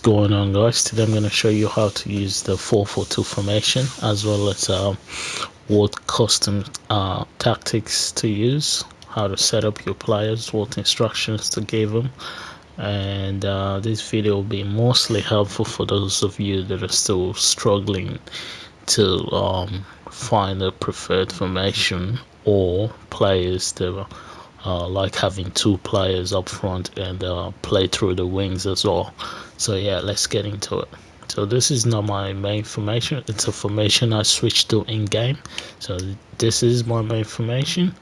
going on, guys? Today I'm going to show you how to use the 4-4-2 formation, as well as what custom tactics to use, how to set up your players, what instructions to give them. And this video will be mostly helpful for those of you that are still struggling to find a preferred formation, or players that like having two players up front and play through the wings as well. So yeah, let's get into it. So this is not my main formation, it's a formation I switched to in game. So this is my main formation,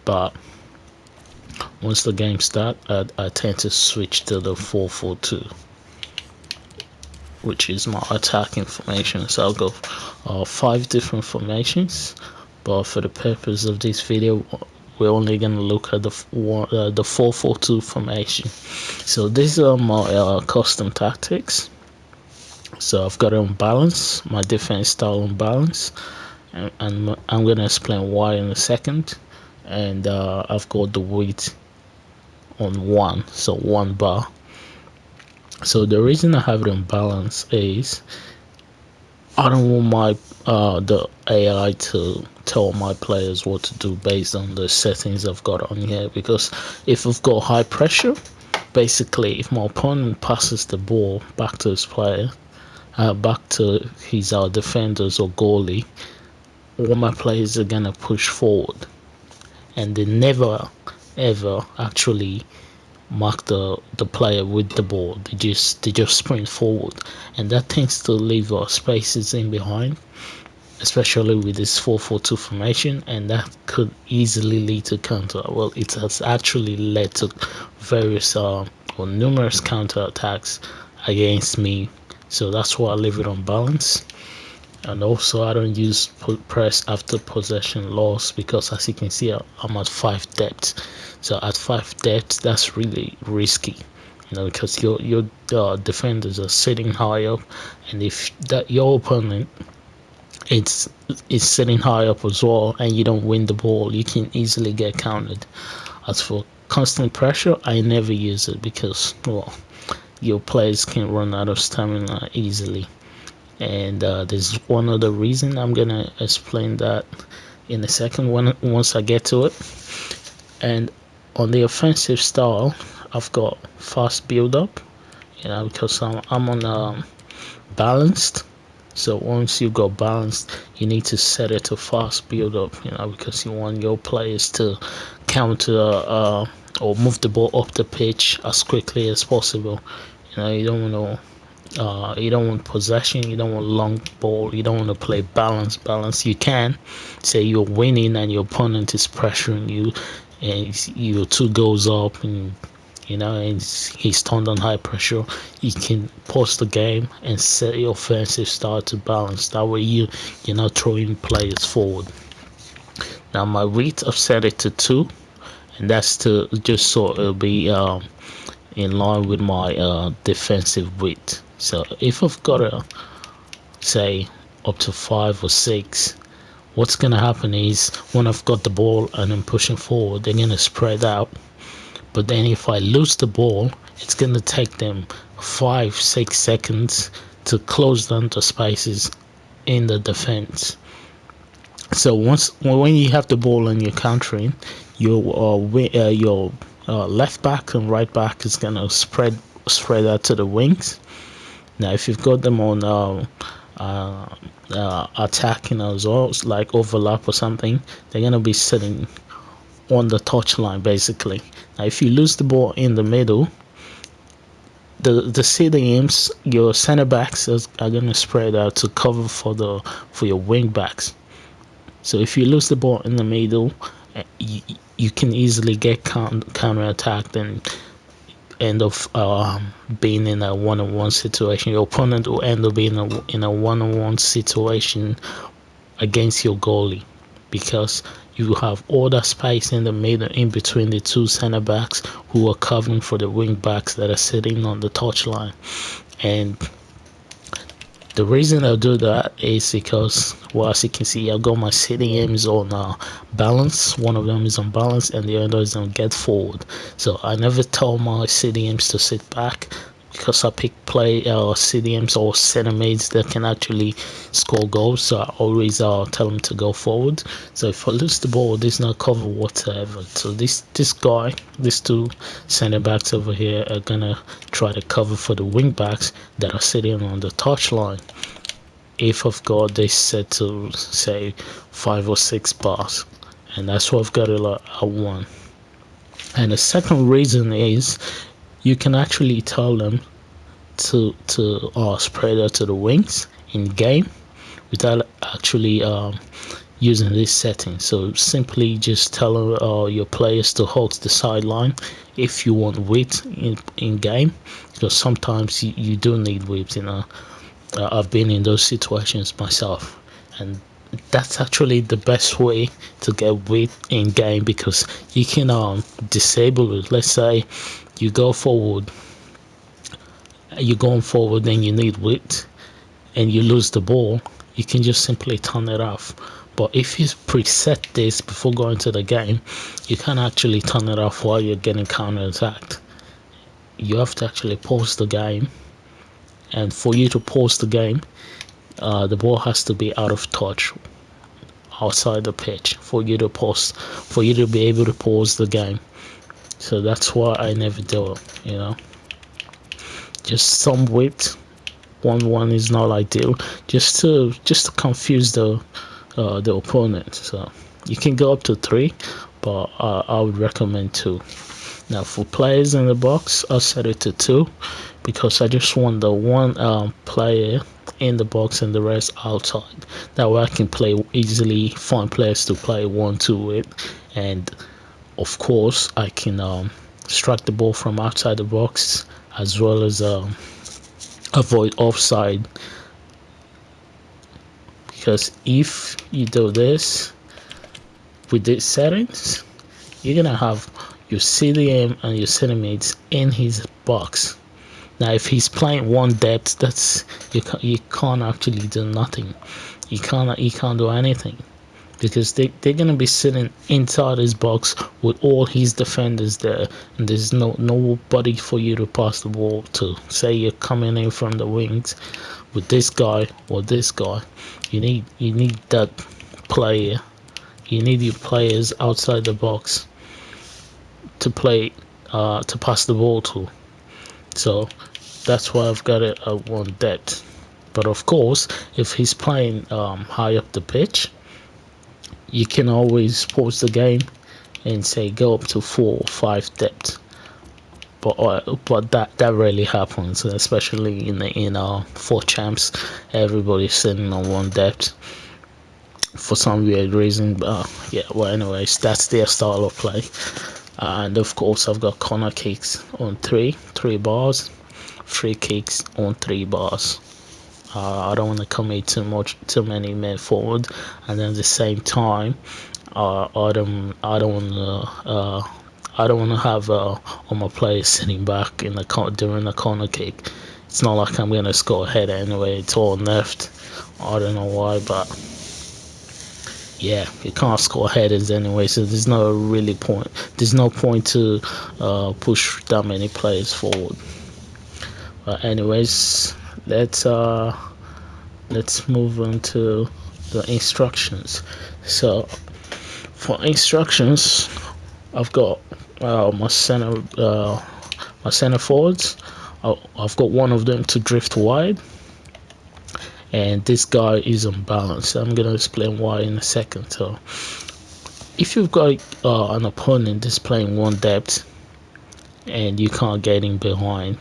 but once the game starts, I tend to switch to the 4-4-2, which is my attacking formation. So I'll go 5 different formations, but for the purpose of this video we're only going to look at the 4-4-2 formation. So these are my custom tactics. So I've got it on balance, my defense style on balance, and I'm going to explain why in a second. And I've got the weight on 1, so 1 bar. So the reason I have it on balance is I don't want my the AI to tell my players what to do based on the settings I've got on here, because if I've got high pressure, basically if my opponent passes the ball back to his player, back to his defenders or goalie, all my players are gonna push forward, and they never ever actually mark the player with the ball. They just sprint forward, and that tends to leave spaces in behind, especially with this 4-4-2 formation, and that could easily lead to counter. Well, it has actually led to various or numerous counter attacks against me. So that's why I leave it on balance. And also I don't use press after possession loss, because as you can see I'm at 5 depth. So at 5 depth, that's really risky, because your defenders are sitting high up, and if that your opponent is sitting high up as well and you don't win the ball, you can easily get countered. As for constant pressure, I never use it, because well, your players can run out of stamina easily. And there's one other reason, I'm gonna explain that in a second once I get to it. And on the offensive style, I've got fast build up, because I'm on balanced. So once you go balanced, you need to set it to fast build up, because you want your players to counter or move the ball up the pitch as quickly as possible. You don't want to you don't want possession, you don't want long ball, you don't want to play balance. You can say you're winning and your opponent is pressuring you and your 2 goes up, and and he's turned on high pressure. You can pause the game and set your offensive style to balance. That way you're not throwing players forward. Now my weight, I've set it to 2, and that's to just so it'll be in line with my defensive weight. So if I've got a say up to 5 or 6, what's gonna happen is when I've got the ball and I'm pushing forward, they're gonna spread out. But then if I lose the ball, it's gonna take them 5-6 seconds to close down the spaces in the defense. So when you have the ball and you're countering, your left back and right back is gonna spread out to the wings. Now if you've got them on attacking as well, like overlap or something, they're gonna be sitting on the touchline basically. Now if you lose the ball in the middle, the CDMs, your center backs are gonna spread out to cover for your wing backs. So if you lose the ball in the middle, you can easily get counter attacked and end up being in a one-on-one situation. Your opponent will end up being in a one-on-one situation against your goalie, because you have all that space in the middle in between the 2 center backs who are covering for the wing backs that are sitting on the touchline. And the reason I do that is because, well, as you can see, I've got my CDMs on balance. One of them is on balance and the other is on get forward. So I never tell my CDMs to sit back, because I pick play CDMs or center mids that can actually score goals, so I always tell them to go forward. So if I lose the ball, there's no cover whatsoever. So these two center backs over here are gonna try to cover for the wing backs that are sitting on the touchline. If I've got this set to say 5 or 6 bars, and that's what I've got at 1. And the second reason is you can actually tell them to spread out to the wings in game without actually using this setting. So simply just tell your players to hold the sideline if you want width in game, because sometimes you do need width, I've been in those situations myself, and that's actually the best way to get width in game, because you can disable it. Let's say you go forward, you're going forward and you need width and you lose the ball, you can just simply turn it off. But if you preset this before going to the game, you can't actually turn it off while you're getting counter-attacked. You have to actually pause the game, and for you to pause the game, the ball has to be out of touch, outside the pitch, for you to be able to pause the game. So that's why I never do it. Just some width. 1-1 is not ideal, just to confuse the opponent. So you can go up to 3, but I would recommend 2. Now for players in the box, I'll set it to 2, because I just want the one player in the box and the rest outside. That way I can easily find players to play 1-2 with, and of course I can strike the ball from outside the box, as well as avoid offside. Because if you do this with these settings, you're gonna have your CDM and your centimeters in his box. Now if he's playing one depth, that's you can't actually do nothing. You can't do anything, because they're gonna be sitting inside his box with all his defenders there, and there's nobody for you to pass the ball to. Say you're coming in from the wings with this guy or this guy, you need that player. You need your players outside the box to pass the ball to. So that's why I've got it at 1 depth. But of course, if he's playing high up the pitch, you can always pause the game and say go up to 4 or 5 depth. But that rarely happens, especially in 4 champs. Everybody's sitting on 1 depth for some weird reason. But yeah, well, anyways, that's their style of play. And of course, I've got corner kicks on 3 bars, free kicks on 3 bars. I don't want to commit too many men forward, and then at the same time, I don't want to have all my players sitting back during the corner kick. It's not like I'm gonna score a header anyway. It's all left. I don't know why, but yeah, you can't score headers anyway. So there's no really point. There's no point to push that many players forward. But anyways, let's move on to the instructions. So for instructions, I've got my center forwards. I've got one of them to drift wide, and this guy is unbalanced. I'm gonna explain why in a second. So if you've got an opponent that's playing 1 depth and you can't get in behind,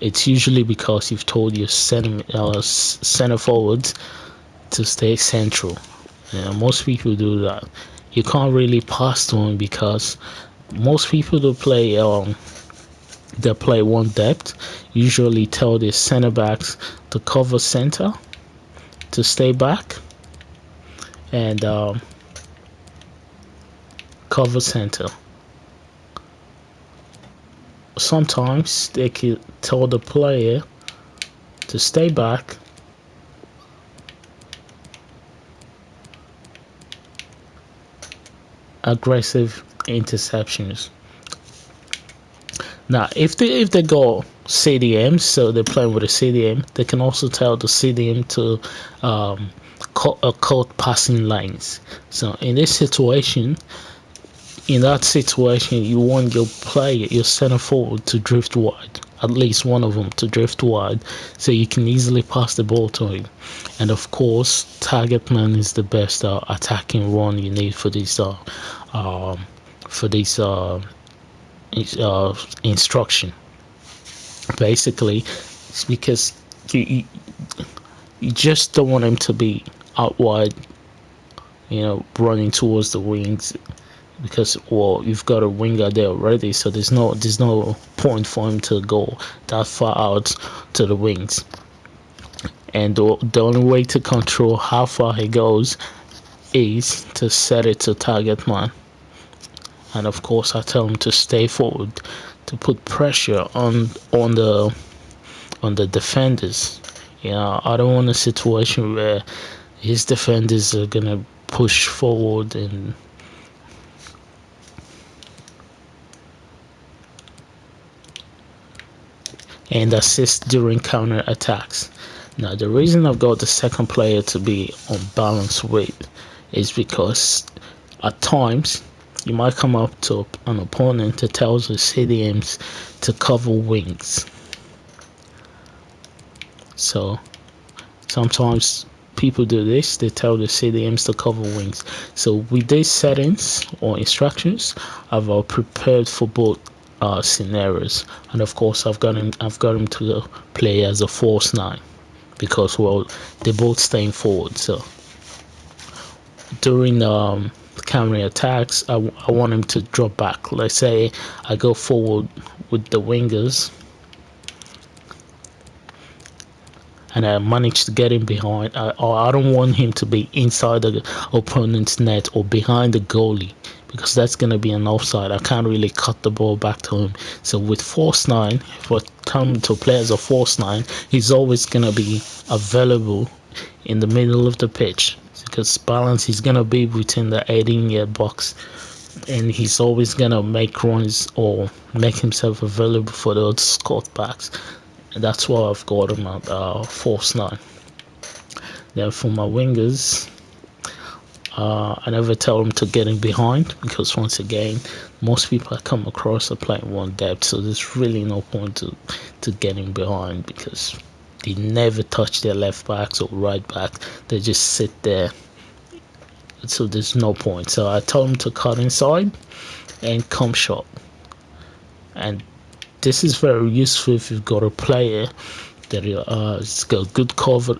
it's usually because you've told your center forwards to stay central. Most people do that. You can't really pass to him, because most people that play 1 depth usually tell their center backs to cover center, to stay back, and cover center. Sometimes they could tell the player to stay back, aggressive interceptions. Now if they go CDMs, so they're playing with a CDM. They can also tell the CDM to cut passing lanes. So in that situation, you want your player, your center forward, to drift wide. At least one of them to drift wide, so you can easily pass the ball to him. And of course, target man is the best attacking run you need for this instruction. Basically, it's because you just don't want him to be out wide, running towards the wings, because you've got a winger there already, so there's no point for him to go that far out to the wings. And the only way to control how far he goes is to set it to target man. And of course, I tell him to stay forward, to put pressure on the defenders. I don't want a situation where his defenders are gonna push forward and assist during counter attacks. Now, the reason I've got the second player to be on balance with is because at times you might come up to an opponent that tells the CDMs to cover wings. So sometimes people do this, they tell the CDMs to cover wings. So with these settings or instructions, I've prepared for both scenarios. And of course, I've got him to play as a false 9, because they're both staying forward. So during counter attacks, I want him to drop back. Let's say I go forward with the wingers and I manage to get him behind. I don't want him to be inside the opponent's net or behind the goalie, because that's going to be an offside. I can't really cut the ball back to him. So with force 9, if I come to play as a force 9, he's always going to be available in the middle of the pitch, because balance is going to be within the 18-yard box, and he's always going to make runs or make himself available for the squad backs. And that's why I've got him at force 9. Then for my wingers, I never tell them to get in behind, because once again, most people I come across are playing one depth, so there's really no point to get in behind, because they never touch their left backs or right back. They just sit there, so there's no point. So I tell them to cut inside and come short. And this is very useful if you've got a player that has got good cover,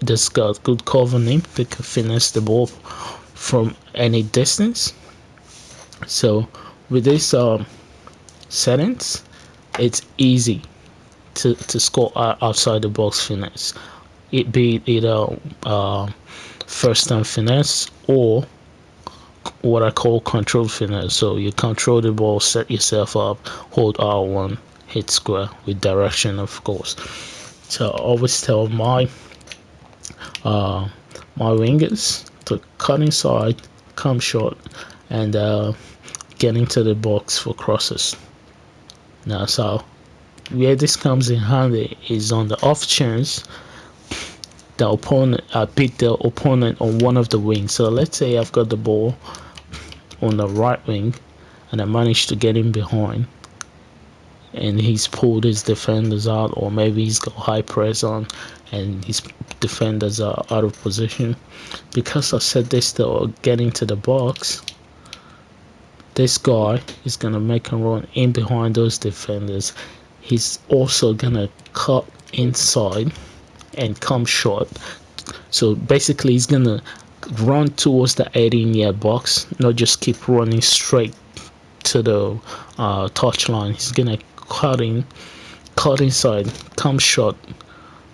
name, that can finesse the ball from any distance. So with these settings, it's easy to score outside the box finesse. It be either first time finesse or what I call control finesse. So you control the ball, set yourself up, hold R1, hit square with direction, of course. So I always tell my wingers to cut inside, come short, and get into the box for crosses. Now, so where this comes in handy is on the off chance I beat the opponent on one of the wings. So let's say I've got the ball on the right wing and I managed to get him behind, and he's pulled his defenders out, or maybe he's got high press on and his defenders are out of position. Because I said this to get into the box, this guy is going to make a run in behind those defenders. He's also going to cut inside and come short. So basically he's going to run towards the 18-yard box, not just keep running straight to the touch line. He's going to cut inside, come short,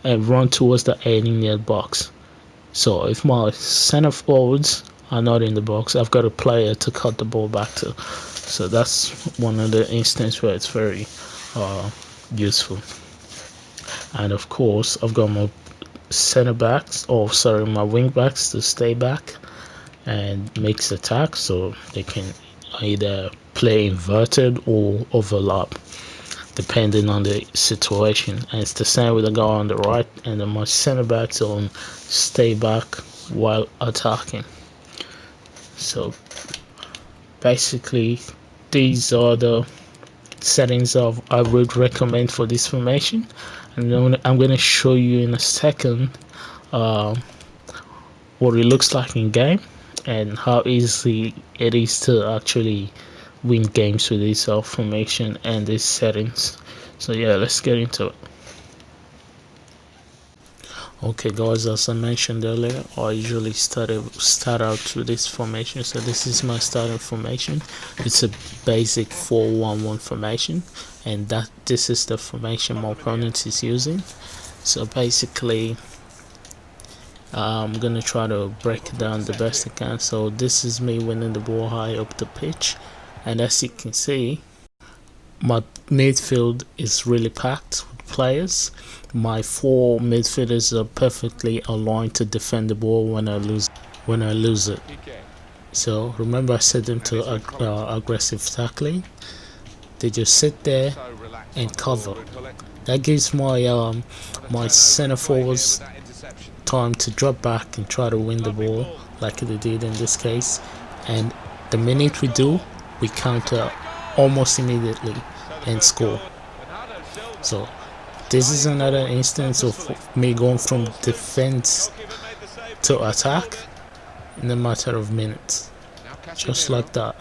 and run towards the 18-yard box. So if my center forwards are not in the box, I've got a player to cut the ball back to. So that's one of the instances where it's very useful. And of course, I've got my my wing backs to stay back and mix attack, so they can either play inverted or overlap. depending on the situation. And it's the same with the guy on the right, and then my center backs on stay back while attacking. So basically these are the settings of I would recommend for this formation, and then I'm going to show you in a second what it looks like in game and how easy it is to actually win games with this formation and these settings. So yeah, let's get into it. Okay guys, as I mentioned earlier, I usually start out with this formation. So this is my starting formation. It's a basic 4-1-1 formation, and this is the formation my opponent is using. So basically I'm gonna try to break it down the best I can. So this is me winning the ball high up the pitch, and as you can see, my midfield is really packed with players. My 4 midfielders are perfectly aligned to defend the ball when I lose it. So remember, I set them to aggressive tackling. They just sit there and cover. That gives my my center forwards time to drop back and try to win the ball like they did in this case. And the minute we do, we counter almost immediately and score. So this is another instance of me going from defense to attack in a matter of minutes, just like that.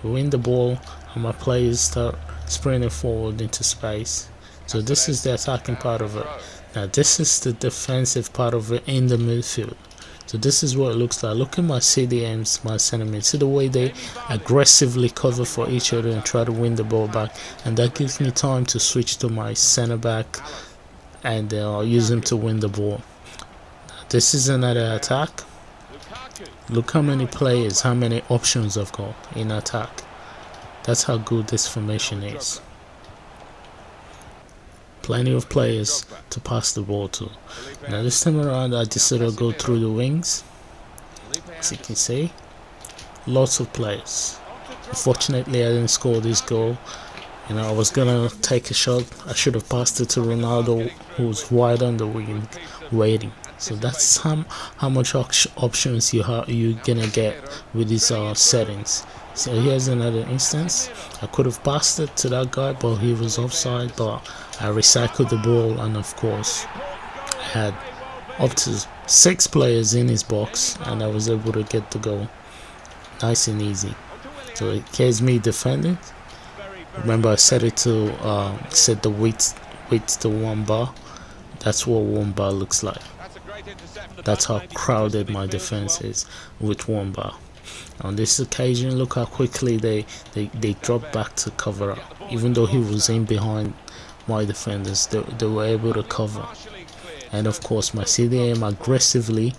We win the ball and my players start sprinting forward into space. So this is the attacking part of it. Now this is the defensive part of it in the midfield. So this is what it looks like. Look at my CDMs, my centimeters. See the way they aggressively cover for each other and try to win the ball back. And that gives me time to switch to my center back and use him to win the ball. This is another attack. Look how many players, how many options I've got in attack. That's how good this formation is. Plenty of players to pass the ball to. Now this time around I decided to go through the wings. As you can see, lots of players. Unfortunately I didn't score this goal. You know, I was gonna take a shot. I should have passed it to Ronaldo, who was wide on the wing waiting. So that's how much options you're gonna get with these settings. So here's another instance. I could have passed it to that guy, but he was offside, but I recycled the ball, and of course I had up to 6 players in his box and I was able to get the goal nice and easy. So it here's me defending. Remember I set it to set the width to 1 bar. That's what 1 bar looks like. That's how crowded my defense is with 1 bar. On this occasion, look how quickly they dropped back to cover up. Even though he was in behind my defenders, they were able to cover. And of course my CDM aggressively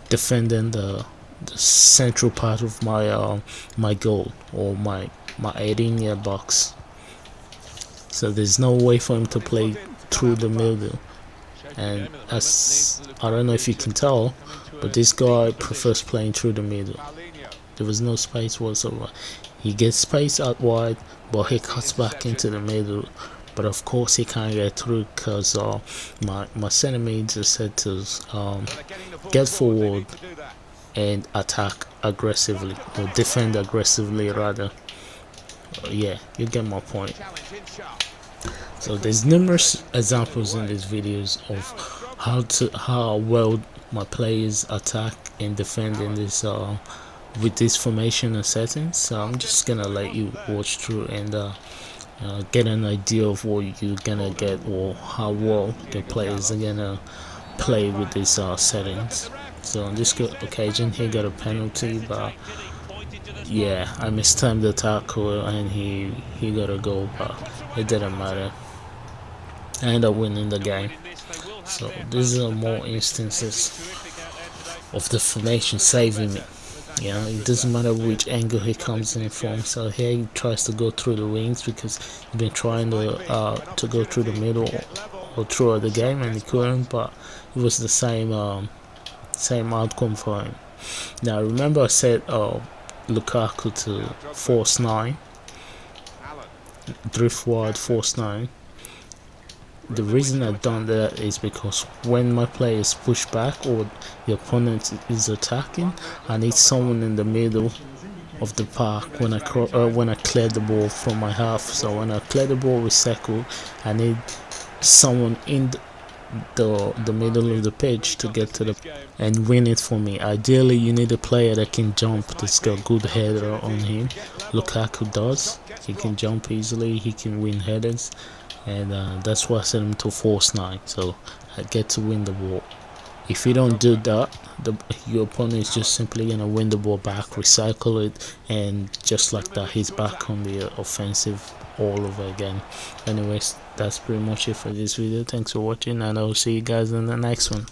defending the central part of my my goal, or my 18-yard box. So there's no way for him to play through the middle. And as I don't know if you can tell, but this guy prefers playing through the middle. There was no space whatsoever. He gets space out wide, but he cuts back into the middle. But of course he can't get through because my centimeters are set to get forward and attack aggressively, or defend aggressively rather. Yeah, you get my point. So there's numerous examples in these videos of how well my players attack and defend in this with this formation and settings. So I'm just gonna let you watch through and get an idea of what you're gonna get, or how well the players are gonna play with these settings. So on this occasion he got a penalty, but yeah, I mistimed the tackle and he got a goal, but it didn't matter. I ended up winning the game. So these are more instances of the formation saving me. You know, it doesn't matter which angle he comes in from. So here he tries to go through the wings because he's been trying to go through the middle or throughout the game, and he couldn't. But it was the same outcome for him. Now remember I said Lukaku to force 9. drift forward, force 9. The reason I've done that is because when my player is pushed back or the opponent is attacking, I need someone in the middle of the park when I clear the ball from my half. So when I clear the ball with circle, I need someone in the middle of the pitch to get to the and win it for me. Ideally, you need a player that can jump, that's got good header on him. Lukaku does. He can jump easily, he can win headers, and that's why I set him to force 9, so I get to win the ball. If you don't do that, your opponent is just simply gonna win the ball back, recycle it, and just like that, he's back on the offensive all over again. Anyways, that's pretty much it for this video. Thanks for watching, and I'll see you guys in the next one.